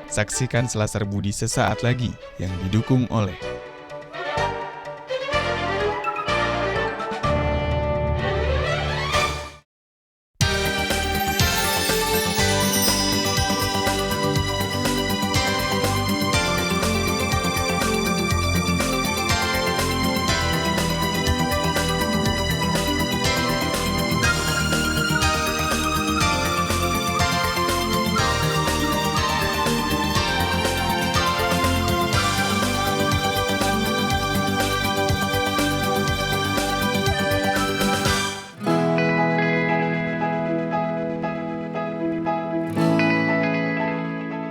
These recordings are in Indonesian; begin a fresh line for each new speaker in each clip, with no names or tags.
Saksikan Selasar Budi sesaat lagi yang didukung oleh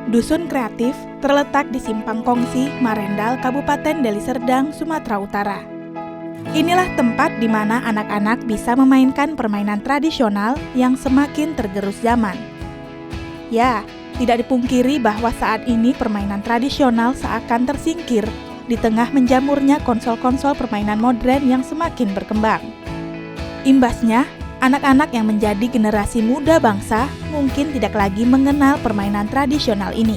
Dusun Kreatif terletak di Simpang Kongsi, Marendal, Kabupaten Deli Serdang, Sumatera Utara. Inilah tempat di mana anak-anak bisa memainkan permainan tradisional yang semakin tergerus zaman. Ya, tidak dipungkiri bahwa saat ini permainan tradisional seakan tersingkir di tengah menjamurnya konsol-konsol permainan modern yang semakin berkembang. Imbasnya, anak-anak yang menjadi generasi muda bangsa mungkin tidak lagi mengenal permainan tradisional ini.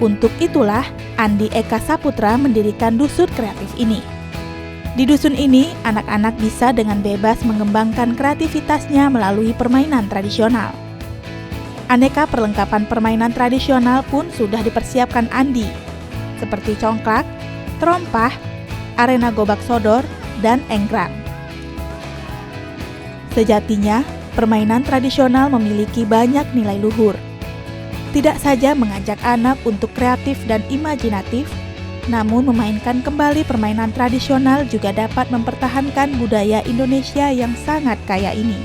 Untuk itulah, Andi Eka Saputra mendirikan Dusun Kreatif ini. Di dusun ini, anak-anak bisa dengan bebas mengembangkan kreativitasnya melalui permainan tradisional. Aneka perlengkapan permainan tradisional pun sudah dipersiapkan Andi, seperti congklak, terompah, arena gobak sodor, dan enggrang. Sejatinya, permainan tradisional memiliki banyak nilai luhur. Tidak saja mengajak anak untuk kreatif dan imajinatif, namun memainkan kembali permainan tradisional juga dapat mempertahankan budaya Indonesia yang sangat kaya ini.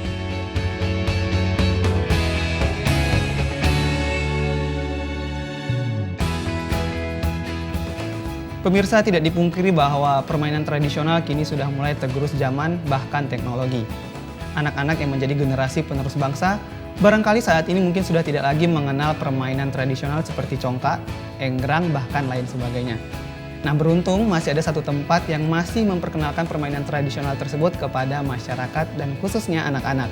Pemirsa, tidak dipungkiri bahwa permainan tradisional kini sudah mulai tergerus zaman bahkan teknologi. Anak-anak yang menjadi generasi penerus bangsa, barangkali saat ini mungkin sudah tidak lagi mengenal permainan tradisional seperti congklak, enggrang, bahkan lain sebagainya. Nah, beruntung masih ada satu tempat yang masih memperkenalkan permainan tradisional tersebut kepada masyarakat dan khususnya anak-anak.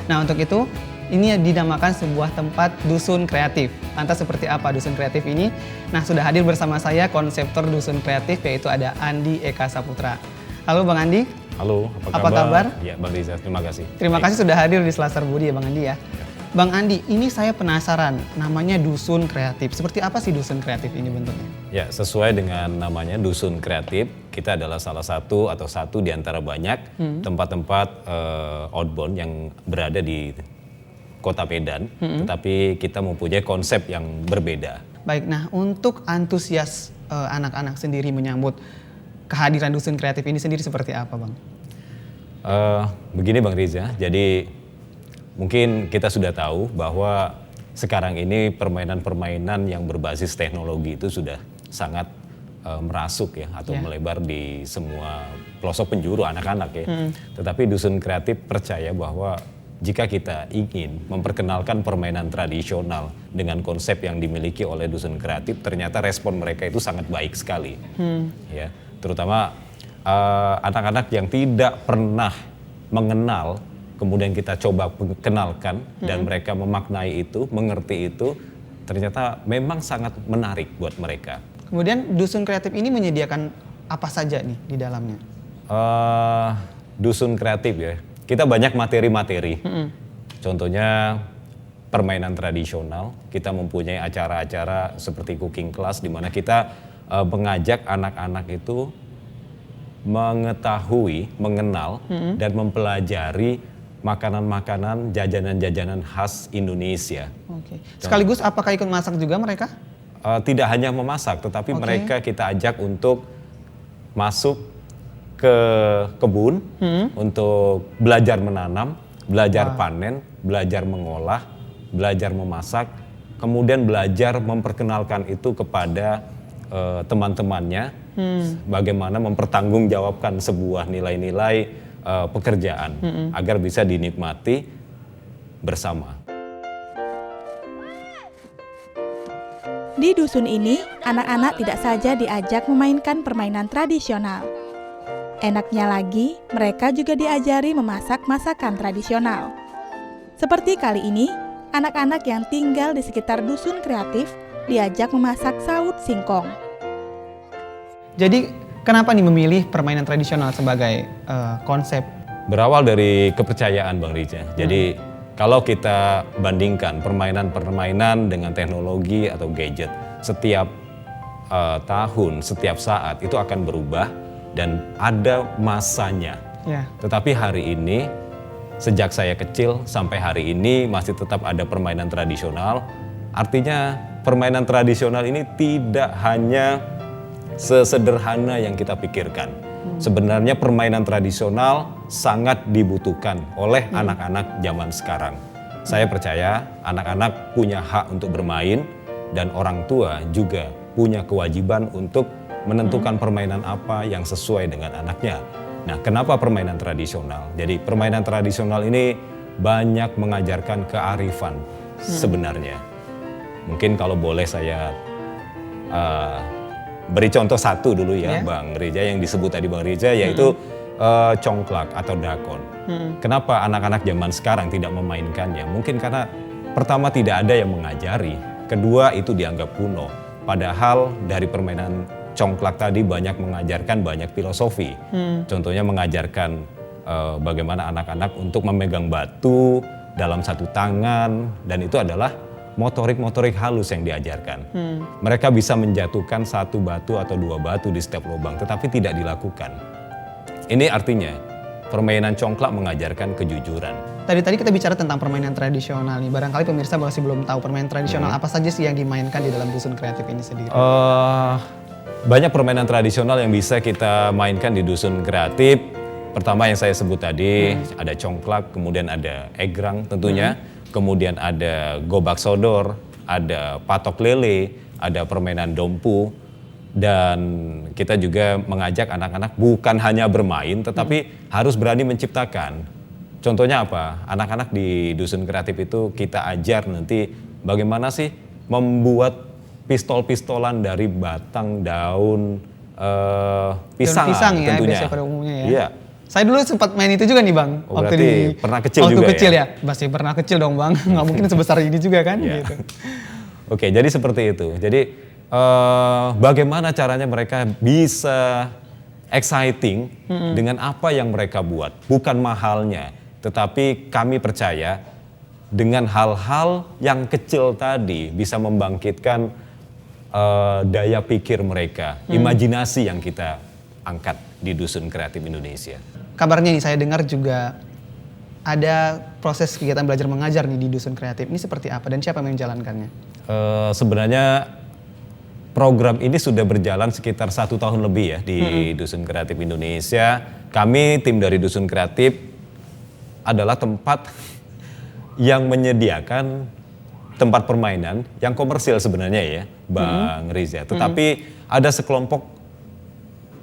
Nah, untuk itu, ini dinamakan sebuah tempat dusun kreatif. Lantas seperti apa dusun kreatif ini? Nah, sudah hadir bersama saya konseptor dusun kreatif, yaitu ada Andi Eka Saputra. Halo Bang Andi.
Halo,
apa kabar?
Ya, Bang Riza, terima kasih.
Terima kasih sudah hadir di Selasar Budi ya Bang Andi ya. Bang Andi, ini saya penasaran, namanya dusun kreatif. Seperti apa sih dusun kreatif ini bentuknya?
Ya, sesuai dengan namanya dusun kreatif, kita adalah salah satu atau satu di antara banyak tempat-tempat outbound yang berada di Kota Medan, tetapi kita mempunyai konsep yang berbeda.
Baik, nah untuk antusias anak-anak sendiri menyambut kehadiran dusun kreatif ini sendiri seperti apa Bang?
Begini Bang Riza, jadi mungkin kita sudah tahu bahwa sekarang ini permainan-permainan yang berbasis teknologi itu sudah sangat merasuk ya atau melebar di semua pelosok penjuru anak-anak ya. Tetapi dusun kreatif percaya bahwa jika kita ingin memperkenalkan permainan tradisional dengan konsep yang dimiliki oleh dusun kreatif, ternyata respon mereka itu sangat baik sekali. Ya, terutama anak-anak yang tidak pernah mengenal, kemudian kita coba kenalkan dan mereka memaknai itu, mengerti itu, ternyata memang sangat menarik buat mereka.
Kemudian dusun kreatif ini menyediakan apa saja nih di dalamnya?
Dusun kreatif ya, kita banyak materi-materi. Contohnya permainan tradisional, kita mempunyai acara-acara seperti cooking class di mana kita mengajak anak-anak itu mengetahui, mengenal dan mempelajari makanan-makanan, jajanan-jajanan khas Indonesia.
Oke. Sekaligus apakah ikut masak juga mereka?
Tidak hanya memasak, tetapi mereka kita ajak untuk masuk ke kebun untuk belajar menanam, belajar panen, belajar mengolah, belajar memasak, kemudian belajar memperkenalkan itu kepada teman-temannya, bagaimana mempertanggungjawabkan sebuah nilai-nilai pekerjaan agar bisa dinikmati bersama.
Di dusun ini, anak-anak tidak saja diajak memainkan permainan tradisional. Enaknya lagi, mereka juga diajari memasak masakan tradisional. Seperti kali ini, anak-anak yang tinggal di sekitar dusun kreatif diajak memasak saut singkong.
Jadi kenapa nih memilih permainan tradisional sebagai konsep?
Berawal dari kepercayaan Bang Riza. Jadi kalau kita bandingkan permainan-permainan dengan teknologi atau gadget, setiap tahun, setiap saat itu akan berubah dan ada masanya.
Ya.
Tetapi hari ini, sejak saya kecil sampai hari ini masih tetap ada permainan tradisional. Artinya permainan tradisional ini tidak hanya sesederhana yang kita pikirkan. Sebenarnya permainan tradisional sangat dibutuhkan oleh anak-anak zaman sekarang. Saya percaya anak-anak punya hak untuk bermain dan orang tua juga punya kewajiban untuk menentukan permainan apa yang sesuai dengan anaknya. Nah, kenapa permainan tradisional? Jadi permainan tradisional ini banyak mengajarkan kearifan sebenarnya. Mungkin kalau boleh saya beri contoh satu dulu ya, Bang Riza, yang disebut tadi Bang Riza, yaitu congklak atau dakon. Kenapa anak-anak zaman sekarang tidak memainkannya? Mungkin karena pertama tidak ada yang mengajari, kedua itu dianggap kuno. Padahal dari permainan congklak tadi banyak mengajarkan banyak filosofi. Contohnya mengajarkan bagaimana anak-anak untuk memegang batu dalam satu tangan, dan itu adalah motorik-motorik halus yang diajarkan. Mereka bisa menjatuhkan satu batu atau dua batu di setiap lubang, tetapi tidak dilakukan. Ini artinya permainan congklak mengajarkan kejujuran.
Tadi kita bicara tentang permainan tradisional nih. Barangkali pemirsa masih belum tahu permainan tradisional apa saja sih yang dimainkan di dalam dusun kreatif ini sendiri.
Banyak permainan tradisional yang bisa kita mainkan di dusun kreatif. Pertama yang saya sebut tadi, ada congklak, kemudian ada egrang tentunya. Kemudian ada gobak sodor, ada patok lele, ada permainan dompu, dan kita juga mengajak anak-anak bukan hanya bermain tetapi harus berani menciptakan. Contohnya apa? Anak-anak di dusun kreatif itu kita ajar nanti bagaimana sih membuat pistol-pistolan dari batang daun pisang,
pisang ya,
tentunya.
biasanya pada umumnya ya.
Iya.
Saya dulu sempat main itu juga nih Bang.
Oh, berarti pernah kecil juga
waktu kecil
ya?
Masih pernah kecil dong Bang. Nggak mungkin sebesar ini juga kan
Yeah.
gitu.
Oke, jadi seperti itu. Jadi bagaimana caranya mereka bisa exciting dengan apa yang mereka buat. Bukan mahalnya, tetapi kami percaya dengan hal-hal yang kecil tadi bisa membangkitkan daya pikir mereka, imajinasi yang kita angkat di Dusun Kreatif Indonesia.
Kabarnya nih saya dengar juga ada proses kegiatan belajar mengajar nih di Dusun Kreatif. Ini seperti apa dan siapa yang menjalankannya?
Sebenarnya program ini sudah berjalan sekitar 1 tahun lebih ya di Dusun Kreatif Indonesia. Kami tim dari Dusun Kreatif adalah tempat yang menyediakan tempat permainan yang komersil sebenarnya ya, Bang Riza. Tetapi ada sekelompok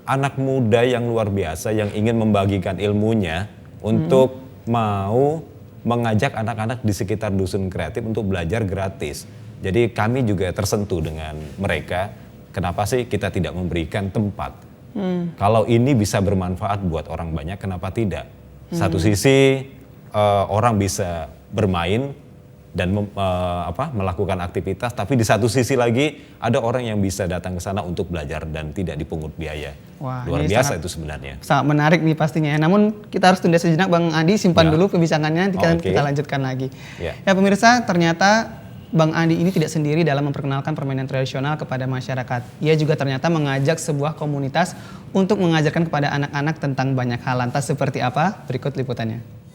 anak muda yang luar biasa yang ingin membagikan ilmunya untuk mau mengajak anak-anak di sekitar Dusun Kreatif untuk belajar gratis. Jadi kami juga tersentuh dengan mereka. Kenapa sih kita tidak memberikan tempat? Kalau ini bisa bermanfaat buat orang banyak, kenapa tidak? Satu sisi orang bisa bermain dan melakukan aktivitas, tapi di satu sisi lagi ada orang yang bisa datang ke sana untuk belajar dan tidak dipungut biaya.
Wah,
luar biasa itu sebenarnya.
Sangat menarik nih pastinya ya. Namun kita harus tunda sejenak Bang Andi, simpan dulu perbincangannya, nanti kita lanjutkan lagi. Ya pemirsa, ternyata Bang Andi ini tidak sendiri dalam memperkenalkan permainan tradisional kepada masyarakat. Ia juga ternyata mengajak sebuah komunitas untuk mengajarkan kepada anak-anak tentang banyak hal. Lantas seperti apa? Berikut liputannya.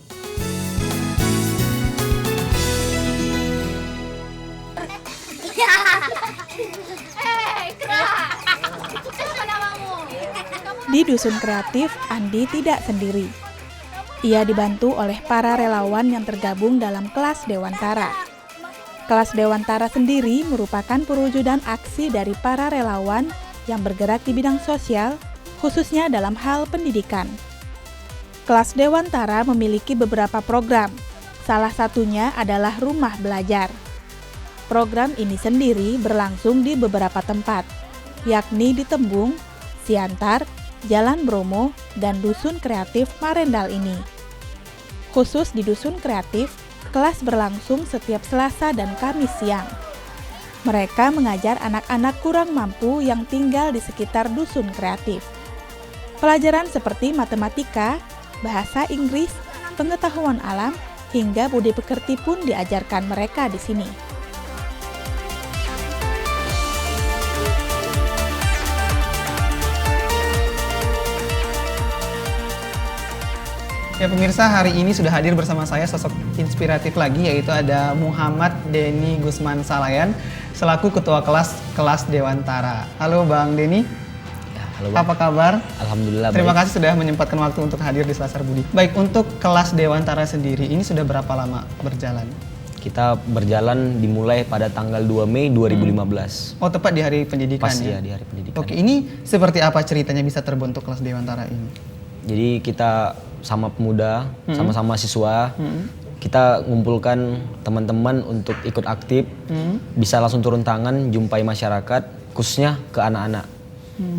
Di Dusun Kreatif, Andi tidak sendiri. Ia dibantu oleh para relawan yang tergabung dalam kelas Dewantara. Kelas Dewantara sendiri merupakan perwujudan aksi dari para relawan yang bergerak di bidang sosial, khususnya dalam hal pendidikan. Kelas Dewantara memiliki beberapa program, salah satunya adalah Rumah Belajar. Program ini sendiri berlangsung di beberapa tempat, yakni di Tembung, Siantar, Jalan Bromo, dan Dusun Kreatif Marendal ini. Khusus di Dusun Kreatif, kelas berlangsung setiap Selasa dan Kamis siang. Mereka mengajar anak-anak kurang mampu yang tinggal di sekitar dusun kreatif. Pelajaran seperti matematika, bahasa Inggris, pengetahuan alam, hingga budi pekerti pun diajarkan mereka di sini.
Ya pemirsa, hari ini sudah hadir bersama saya sosok inspiratif lagi, yaitu ada Muhammad Denny Gusman Salayan selaku Ketua Kelas Dewantara. Halo Bang Denny.
Ya, halo Bang.
Apa kabar?
Alhamdulillah
Terima
baik.
kasih sudah menyempatkan waktu untuk hadir di Selasar Budi. Baik, untuk Kelas Dewantara sendiri ini sudah berapa lama berjalan?
Kita berjalan dimulai pada tanggal 2 Mei 2015.
Oh, tepat di hari pendidikan
Pas
ya?
ya di hari pendidikan.
Oke, ini seperti apa ceritanya bisa terbentuk Kelas Dewantara ini?
Jadi kita sama pemuda, sama-sama siswa, kita ngumpulkan teman-teman untuk ikut aktif, bisa langsung turun tangan, jumpai masyarakat, khususnya ke anak-anak.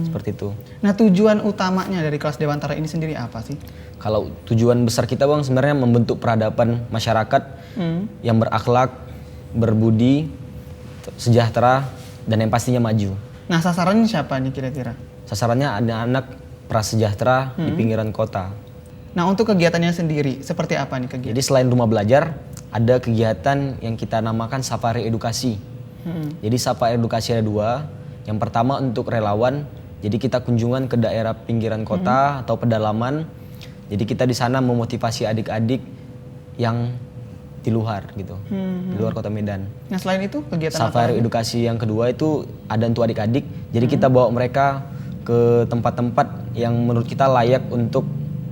Seperti itu.
Nah, tujuan utamanya dari Kelas Dewantara ini sendiri apa sih?
Kalau tujuan besar kita Bang sebenarnya membentuk peradaban masyarakat yang berakhlak, berbudi, sejahtera, dan yang pastinya maju.
Nah, sasarannya siapa nih kira-kira?
Sasarannya anak-anak prasejahtera di pinggiran kota.
Nah, untuk kegiatannya sendiri, seperti apa nih kegiatan?
Jadi selain rumah belajar, ada kegiatan yang kita namakan safari edukasi. Jadi safari edukasi ada dua. Yang pertama untuk relawan, jadi kita kunjungan ke daerah pinggiran kota atau pedalaman. Jadi kita di sana memotivasi adik-adik yang di luar gitu, di luar kota Medan.
Nah, selain itu kegiatan
Safari
apa?
edukasi yang kedua itu ada untuk adik-adik. Jadi kita bawa mereka ke tempat-tempat yang menurut kita layak untuk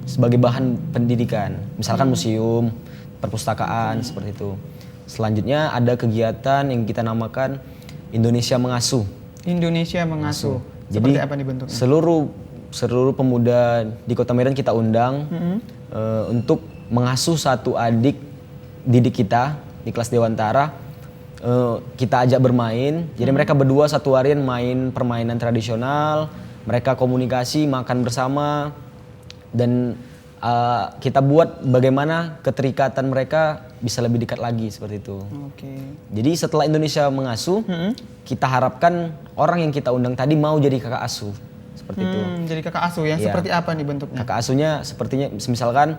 sebagai bahan pendidikan. Misalkan museum, perpustakaan, seperti itu. Selanjutnya ada kegiatan yang kita namakan Indonesia Mengasuh.
Indonesia Mengasuh.
Jadi
Seperti apa nih bentuknya?
seluruh pemuda di Kota Medan kita undang untuk mengasuh satu adik didik kita di Kelas Dewantara. Kita ajak bermain. Jadi mereka berdua satu harian main permainan tradisional. Mereka komunikasi, makan bersama, dan kita buat bagaimana keterikatan mereka bisa lebih dekat lagi seperti itu.
Oke.
Jadi setelah Indonesia Mengasuh, kita harapkan orang yang kita undang tadi mau jadi kakak asuh seperti itu.
Jadi kakak asuh ya,
Iya.
seperti apa nih bentuknya?
Kakak asuhnya sepertinya misalkan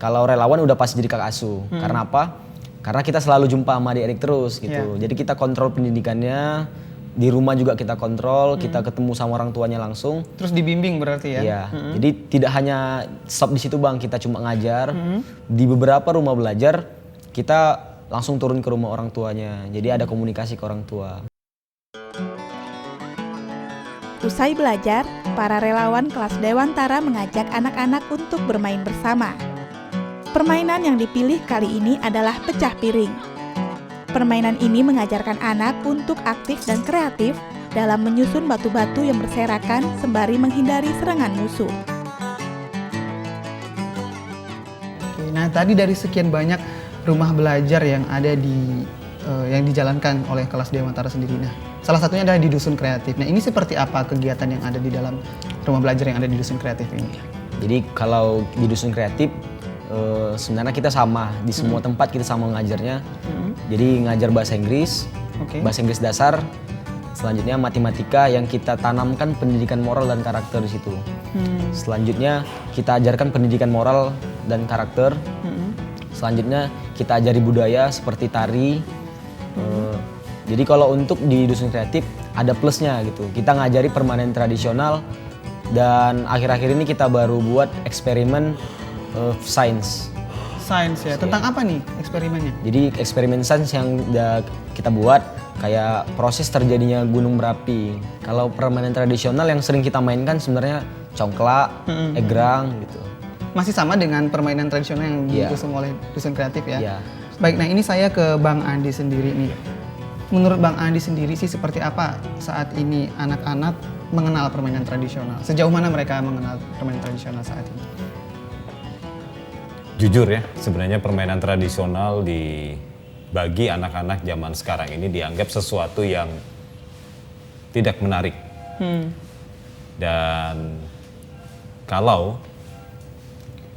kalau relawan udah pasti jadi kakak asuh. Karena apa? Karena kita selalu jumpa sama adik-adik terus gitu. Jadi kita kontrol pendidikannya. Di rumah juga kita kontrol, kita ketemu sama orang tuanya langsung.
Terus dibimbing berarti ya?
Iya. Jadi tidak hanya stop di situ Bang, kita cuma ngajar. Di beberapa rumah belajar kita langsung turun ke rumah orang tuanya. Jadi ada komunikasi ke orang tua.
Usai belajar, para relawan Kelas Dewantara mengajak anak-anak untuk bermain bersama. Permainan yang dipilih kali ini adalah pecah piring. Permainan ini mengajarkan anak untuk aktif dan kreatif dalam menyusun batu-batu yang berserakan sembari menghindari serangan musuh.
Oke, nah tadi dari sekian banyak rumah belajar yang ada yang dijalankan oleh Kelas Dewantara sendiri. Nah, salah satunya adalah di Dusun Kreatif. Nah, ini seperti apa kegiatan yang ada di dalam rumah belajar yang ada di Dusun Kreatif ini?
Jadi kalau di Dusun Kreatif sebenarnya kita sama di semua tempat kita sama ngajarnya. Jadi ngajar bahasa Inggris, bahasa Inggris dasar. Selanjutnya matematika yang kita tanamkan pendidikan moral dan karakter di situ. Selanjutnya kita ajarkan pendidikan moral dan karakter. Selanjutnya kita ajari budaya seperti tari. Jadi kalau untuk di Dusun Kreatif ada plusnya gitu. Kita ngajari permainan tradisional dan akhir-akhir ini kita baru buat eksperimen sains.
Sains ya. Tentang apa nih eksperimennya?
Jadi eksperimen sains yang udah kita buat kayak proses terjadinya gunung berapi. Kalau permainan tradisional yang sering kita mainkan sebenarnya congklak, egrang gitu.
Masih sama dengan permainan tradisional yang diusung oleh Dusun Kreatif ya?
Iya.
Baik, nah ini saya ke Bang Andi sendiri nih. Menurut Bang Andi sendiri sih seperti apa saat ini anak-anak mengenal permainan tradisional? Sejauh mana mereka mengenal permainan tradisional saat ini?
Jujur ya, sebenarnya permainan tradisional bagi anak-anak zaman sekarang ini dianggap sesuatu yang tidak menarik. Dan kalau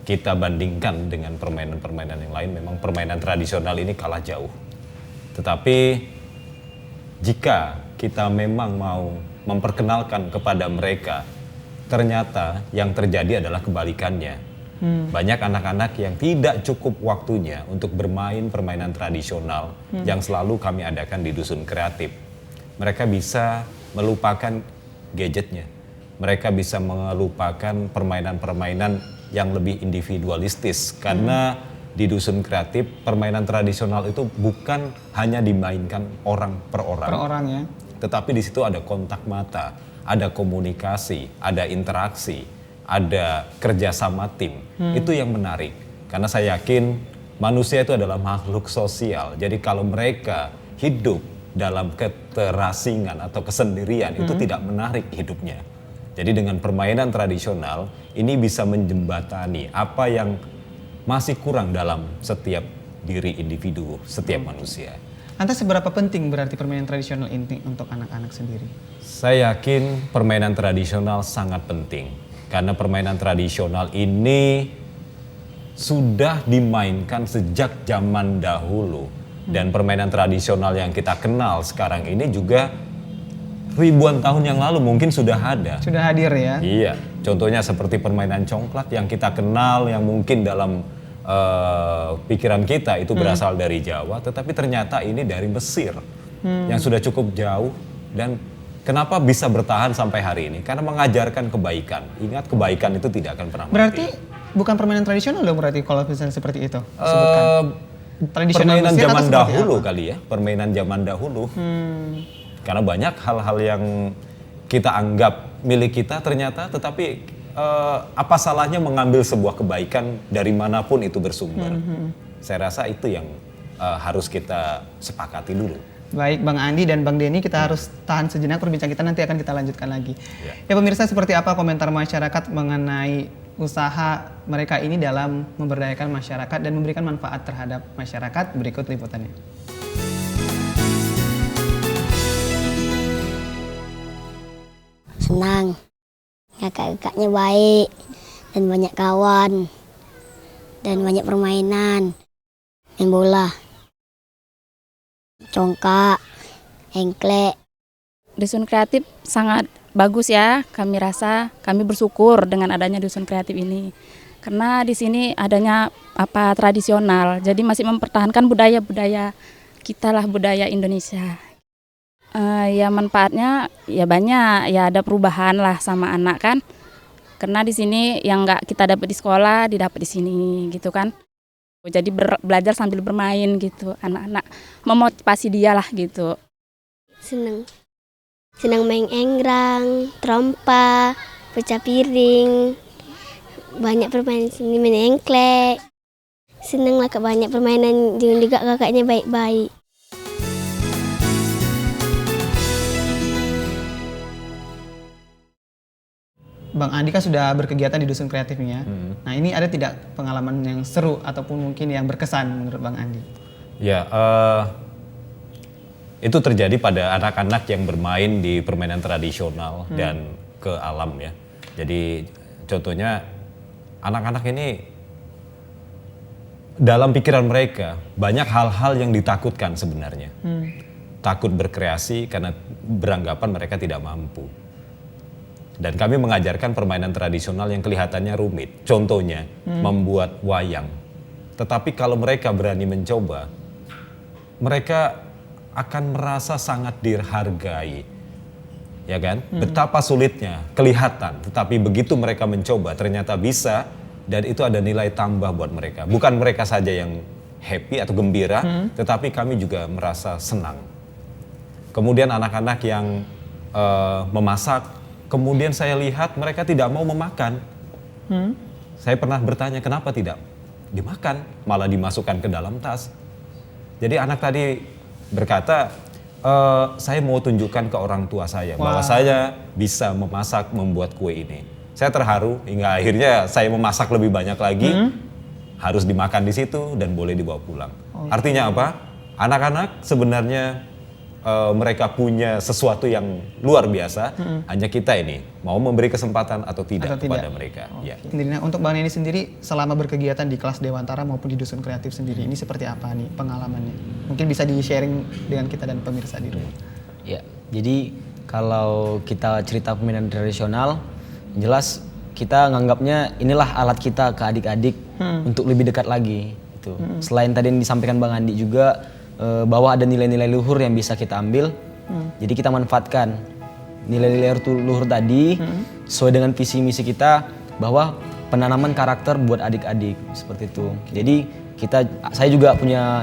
kita bandingkan dengan permainan-permainan yang lain, memang permainan tradisional ini kalah jauh. Tetapi jika kita memang mau memperkenalkan kepada mereka, ternyata yang terjadi adalah kebalikannya. Banyak anak-anak yang tidak cukup waktunya untuk bermain permainan tradisional yang selalu kami adakan di Dusun Kreatif. Mereka bisa melupakan gadgetnya. Mereka bisa melupakan permainan-permainan yang lebih individualistis. Karena di Dusun Kreatif, permainan tradisional itu bukan hanya dimainkan orang per orang.
Per orang ya.
Tetapi di situ ada kontak mata, ada komunikasi, ada interaksi, ada kerjasama tim. Itu yang menarik. Karena saya yakin manusia itu adalah makhluk sosial. Jadi kalau mereka hidup dalam keterasingan atau kesendirian, itu tidak menarik hidupnya. Jadi dengan permainan tradisional, ini bisa menjembatani apa yang masih kurang dalam setiap diri individu, setiap manusia.
Lantas seberapa penting berarti permainan tradisional ini untuk anak-anak sendiri?
Saya yakin permainan tradisional sangat penting. Karena permainan tradisional ini sudah dimainkan sejak zaman dahulu. Dan permainan tradisional yang kita kenal sekarang ini juga ribuan tahun yang lalu mungkin sudah ada.
Sudah hadir ya?
Iya, contohnya seperti permainan congklak yang kita kenal, yang mungkin dalam pikiran kita itu berasal dari Jawa, tetapi ternyata ini dari Mesir yang sudah cukup jauh. Dan kenapa bisa bertahan sampai hari ini? Karena mengajarkan kebaikan. Ingat, kebaikan itu tidak akan pernah mati.
Berarti bukan permainan tradisional dong berarti kalau misalnya seperti itu? Sebutkan.
Permainan
Mesir
zaman
atau seperti
dahulu
apa?
kali ya, permainan zaman dahulu. Karena banyak hal-hal yang kita anggap milik kita ternyata, tetapi apa salahnya mengambil sebuah kebaikan dari manapun itu bersumber. Saya rasa itu yang harus kita sepakati dulu.
Baik Bang Andi dan Bang Denny, kita harus tahan sejenak perbincangan kita, nanti akan kita lanjutkan lagi. Ya pemirsa, seperti apa komentar masyarakat mengenai usaha mereka ini dalam memberdayakan masyarakat dan memberikan manfaat terhadap masyarakat? Berikut liputannya.
Senang, kakak-kakaknya baik dan banyak kawan dan banyak permainan, main bola, congkak, engklek.
Dusun Kreatif sangat bagus ya, kami rasa, kami bersyukur dengan adanya Dusun Kreatif ini. Karena di sini adanya tradisional, jadi masih mempertahankan budaya-budaya kita lah, budaya Indonesia. Ya manfaatnya ya banyak, ya ada perubahan lah sama anak kan. Karena di sini yang nggak kita dapat di sekolah, didapat di sini gitu kan. Jadi belajar sambil bermain gitu, anak-anak memotivasi dia lah gitu.
Senang main enggrang, trompa, pecah piring, banyak permainan sini, main engklek. Senang lah banyak permainan, juga kakaknya baik-baik.
Bang Andi kan sudah berkegiatan di Dusun Kreatif ini ya. Nah ini ada tidak pengalaman yang seru ataupun mungkin yang berkesan menurut Bang Andi?
Ya, itu terjadi pada anak-anak yang bermain di permainan tradisional dan ke alam ya. Jadi contohnya anak-anak ini dalam pikiran mereka banyak hal-hal yang ditakutkan sebenarnya. Takut berkreasi karena beranggapan mereka tidak mampu. Dan kami mengajarkan permainan tradisional yang kelihatannya rumit. Contohnya membuat wayang. Tetapi kalau mereka berani mencoba, mereka akan merasa sangat dihargai. Ya kan? Betapa sulitnya kelihatan, tetapi begitu mereka mencoba ternyata bisa, dan itu ada nilai tambah buat mereka. Bukan mereka saja yang happy atau gembira, tetapi kami juga merasa senang. Kemudian anak-anak yang memasak, kemudian saya lihat mereka tidak mau memakan. Saya pernah bertanya kenapa tidak dimakan, malah dimasukkan ke dalam tas. Jadi anak tadi berkata, saya mau tunjukkan ke orang tua saya bahwa saya bisa memasak, membuat kue ini. Saya terharu hingga akhirnya saya memasak lebih banyak lagi, harus dimakan di situ dan boleh dibawa pulang. Artinya apa? Anak-anak sebenarnya mereka punya sesuatu yang luar biasa, hanya kita ini mau memberi kesempatan atau tidak kepada mereka. Ya.
Nah, untuk Bang Denny sendiri selama berkegiatan di kelas Dewantara maupun di Dusun Kreatif sendiri, ini seperti apa nih pengalamannya? Mungkin bisa di-sharing dengan kita dan pemirsa di rumah.
Ya, jadi kalau kita cerita permainan tradisional, jelas kita nganggapnya inilah alat kita ke adik-adik untuk lebih dekat lagi. Gitu. Selain tadi yang disampaikan Bang Andi juga bahwa ada nilai-nilai luhur yang bisa kita ambil, jadi kita manfaatkan nilai-nilai luhur tadi sesuai dengan visi misi kita bahwa penanaman karakter buat adik-adik seperti itu. Jadi saya juga punya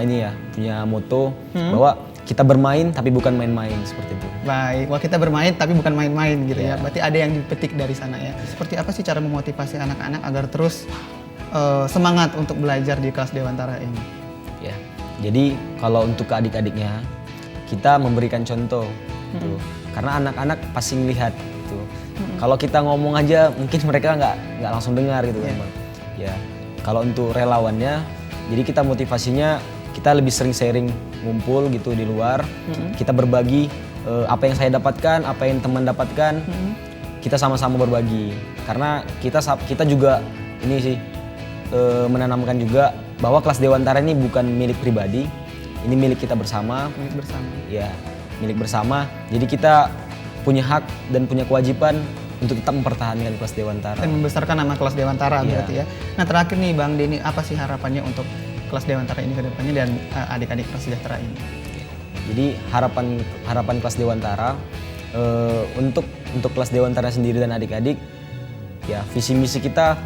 moto bahwa kita bermain tapi bukan main-main seperti itu.
Baik, wah kita bermain tapi bukan main-main gitu ya. Berarti ada yang dipetik dari sana ya. Seperti apa sih cara memotivasi anak-anak agar terus semangat untuk belajar di kelas Dewantara ini?
Ya, jadi kalau untuk ke adik-adiknya kita memberikan contoh, gitu. Karena anak-anak pasti melihat. Gitu. Kalau kita ngomong aja mungkin mereka nggak langsung dengar gitu kan, Bang. Ya, kalau untuk relawannya, jadi kita motivasinya kita lebih sering sharing, ngumpul gitu di luar, kita berbagi apa yang saya dapatkan, apa yang teman dapatkan, kita sama-sama berbagi. Karena kita juga ini sih menanamkan juga bahwa kelas Dewantara ini bukan milik pribadi, ini milik kita bersama.
Milik bersama.
Ya, milik bersama. Jadi kita punya hak dan punya kewajiban untuk tetap mempertahankan kelas Dewantara.
Dan membesarkan nama kelas Dewantara berarti ya. Nah terakhir nih Bang Denny, apa sih harapannya untuk kelas Dewantara ini ke depannya dan adik-adik prasejahtera ini?
Jadi harapan kelas Dewantara untuk kelas Dewantara sendiri dan adik-adik, ya visi misi kita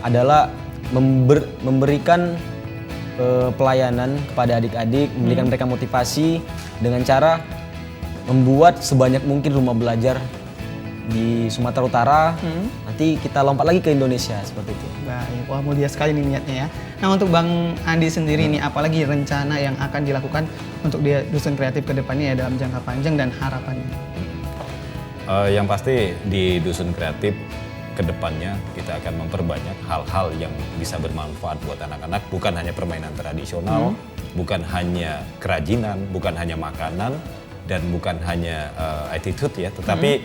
adalah memberikan pelayanan kepada adik-adik, memberikan mereka motivasi dengan cara membuat sebanyak mungkin rumah belajar di Sumatera Utara, nanti kita lompat lagi ke Indonesia seperti itu.
Baik, wah mulia sekali nih niatnya ya. Nah untuk Bang Andi sendiri nih, apalagi rencana yang akan dilakukan untuk dia dusun kreatif ke depannya ya dalam jangka panjang dan harapannya?
Yang pasti di dusun kreatif ke depannya kita akan memperbanyak hal-hal yang bisa bermanfaat buat anak-anak, bukan hanya permainan tradisional, bukan hanya kerajinan, bukan hanya makanan, dan bukan hanya attitude ya, tetapi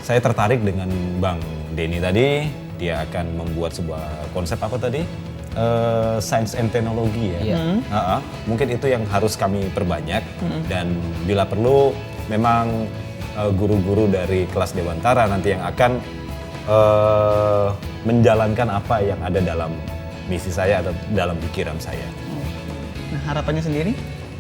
saya tertarik dengan Bang Denny tadi, dia akan membuat sebuah konsep apa tadi? Science and teknologi ya. Mungkin itu yang harus kami perbanyak dan bila perlu memang guru-guru dari kelas Dewantara nanti yang akan menjalankan apa yang ada dalam misi saya atau dalam pikiran saya.
Nah harapannya sendiri?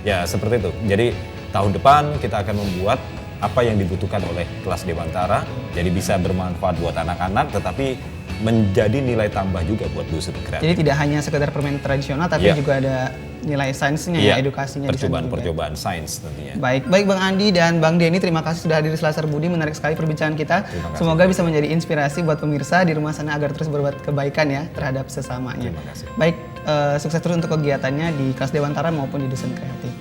Ya seperti itu. Jadi tahun depan kita akan membuat apa yang dibutuhkan oleh kelas Dewantara, jadi bisa bermanfaat buat anak-anak, tetapi menjadi nilai tambah juga buat dusun kreatif.
Jadi tidak hanya sekedar permainan tradisional, tapi juga ada nilai sainsnya ya, edukasinya.
Percobaan sains tentunya.
Baik Bang Andi dan Bang Denny, terima kasih sudah hadir di Selasar Budi, menarik sekali perbincangan kita. Semoga bisa menjadi inspirasi buat pemirsa di rumah sana agar terus berbuat kebaikan ya terhadap sesamanya.
Terima kasih.
Baik, sukses terus untuk kegiatannya di kelas Dewantara maupun di dusun kreatif.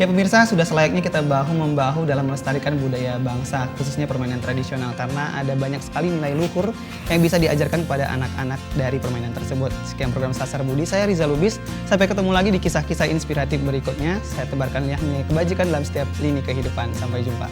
Ya pemirsa, sudah selayaknya kita bahu-membahu dalam melestarikan budaya bangsa, khususnya permainan tradisional, karena ada banyak sekali nilai luhur yang bisa diajarkan kepada anak-anak dari permainan tersebut. Sekian program Selasar Budi, saya Riza Lubis. Sampai ketemu lagi di kisah-kisah inspiratif berikutnya. Saya tebarkan nilai kebajikan dalam setiap lini kehidupan. Sampai jumpa.